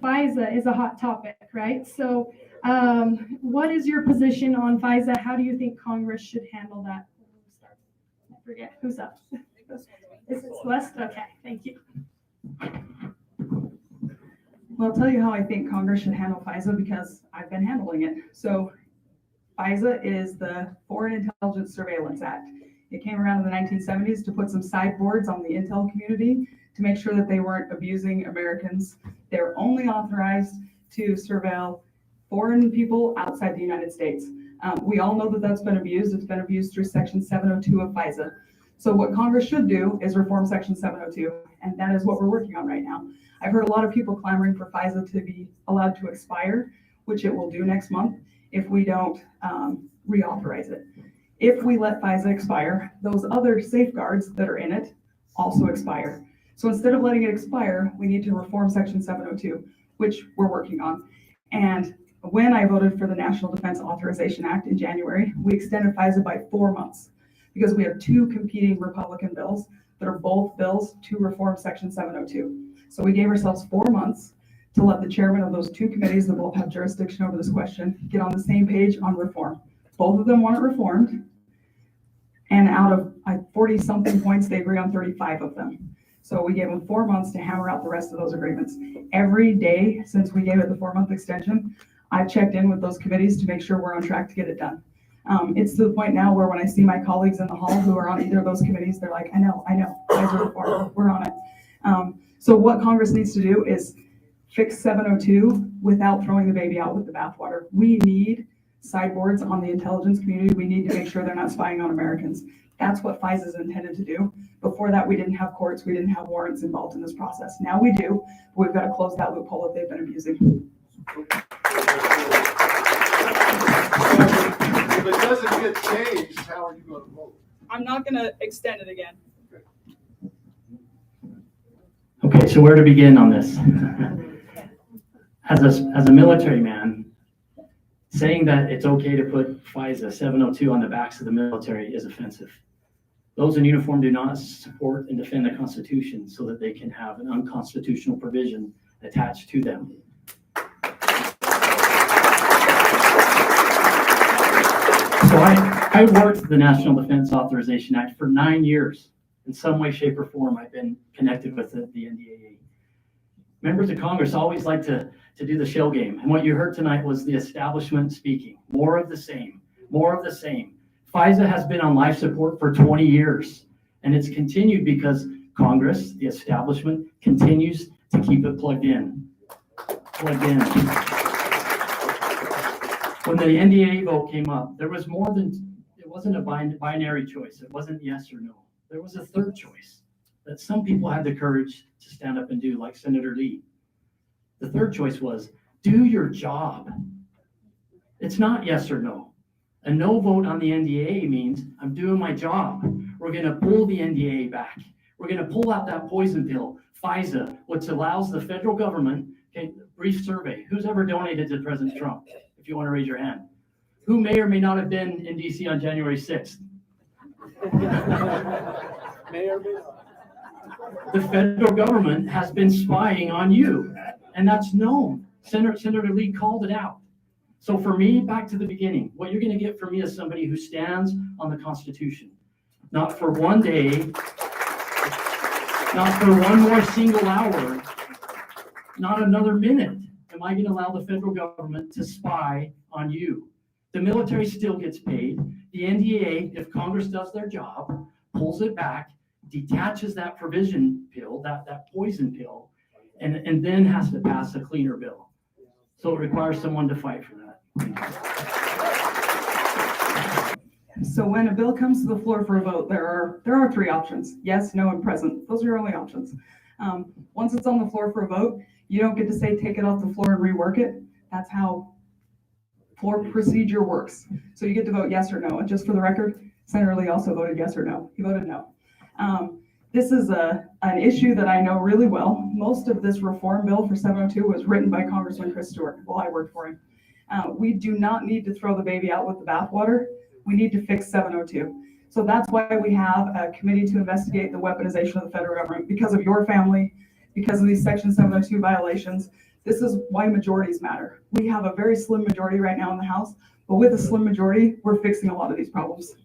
FISA is a hot topic, right? So what is your position on FISA? How do you think Congress should handle that? I forget who's up. Is it West? Okay, thank you. Well, I'll tell you how I think Congress should handle FISA because I've been handling it. So FISA is the Foreign Intelligence Surveillance Act. It came around in the 1970s to put some sideboards on the intel community to make sure that they weren't abusing Americans. They're only authorized to surveil foreign people outside the United States. We all know that that's been abused. It's been abused through Section 702 of FISA. So what Congress should do is reform Section 702, and that is what we're working on right now. I've heard a lot of people clamoring for FISA to be allowed to expire, which it will do next month if we don't reauthorize it. If we let FISA expire, those other safeguards that are in it also expire. So instead of letting it expire, we need to reform Section 702, which we're working on. And when I voted for the National Defense Authorization Act in January, we extended FISA by 4 months because we have two competing Republican bills that are both bills to reform Section 702. So we gave ourselves 4 months to let the chairman of those two committees that both have jurisdiction over this question get on the same page on reform. Both of them want it reformed. And out of 40 something points, they agree on 35 of them. So we gave them 4 months to hammer out the rest of those agreements. Every day since we gave it the 4-month extension, I've checked in with those committees to make sure we're on track to get it done. It's to the point now where when I see my colleagues in the hall who are on either of those committees, they're like, I know, FISA reform, we're on it. So what Congress needs to do is fix 702 without throwing the baby out with the bathwater. We need sideboards on the intelligence community. We need to make sure they're not spying on Americans. That's what FISA is intended to do. Before that, we didn't have courts, we didn't have warrants involved in this process. Now we do, but we've got to close that loophole that they've been abusing. If it doesn't get changed, how are you going to vote? I'm not going to extend it again. Okay, so where to begin on this? As a military man, saying that it's okay to put FISA 702 on the backs of the military is offensive. Those in uniform do not support and defend the Constitution so that they can have an unconstitutional provision attached to them. So I worked the National Defense Authorization Act for 9 years. In some way, shape, or form, I've been connected with the NDAA. Members of Congress always like to do the shell game. And what you heard tonight was the establishment speaking. More of the same, more of the same. FISA has been on life support for 20 years. And it's continued because Congress, the establishment, continues to keep it plugged in. When the NDAA vote came up, there was more than, it wasn't a binary choice. It wasn't yes or no. There was a third choice that some people had the courage to stand up and do, like Senator Lee. The third choice was, do your job. It's not yes or no. A no vote on the NDAA means I'm doing my job. We're going to pull the NDAA back. We're going to pull out that poison pill, FISA, which allows the federal government, okay, brief survey, who's ever donated to President Trump, if you want to raise your hand? Who may or may not have been in DC on January 6th? The federal government has been spying on you, and that's known. Senator Lee called it out. So for me, back to the beginning, what you're going to get from me is somebody who stands on the Constitution. Not for one day, not for one more single hour, not another minute am I going to allow the federal government to spy on you. The military still gets paid. The NDAA, if Congress does their job, pulls it back, detaches that provision pill, that poison pill, and then has to pass a cleaner bill. So it requires someone to fight for that. So when a bill comes to the floor for a vote, there are 3 options: yes, no, and present. Those are your only options. Once it's on the floor for a vote, you don't get to say take it off the floor and rework it. That's how floor procedure works. So you get to vote yes or no. And just for the record, Senator Lee also voted yes or no. He voted no. This is an issue that I know really well. Most of this reform bill for 702 was written by Congressman Chris Stewart while I worked for him. We do not need to throw the baby out with the bathwater. We need to fix 702. So that's why we have a committee to investigate the weaponization of the federal government, because of your family, because of these Section 702 violations. This is why majorities matter. We have a very slim majority right now in the House, but with a slim majority, we're fixing a lot of these problems.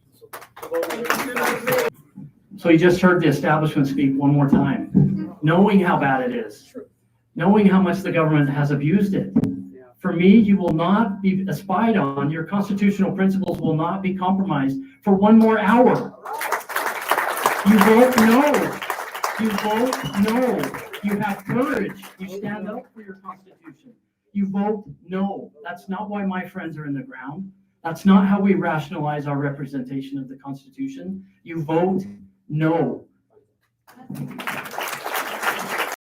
So you just heard the establishment speak one more time, knowing how bad it is, knowing how much the government has abused it. For me, you will not be spied on. Your constitutional principles will not be compromised for one more hour. You vote no. You vote no. You have courage. You stand up for your constitution. You vote no. That's not why my friends are in the ground. That's not how we rationalize our representation of the Constitution. You vote no.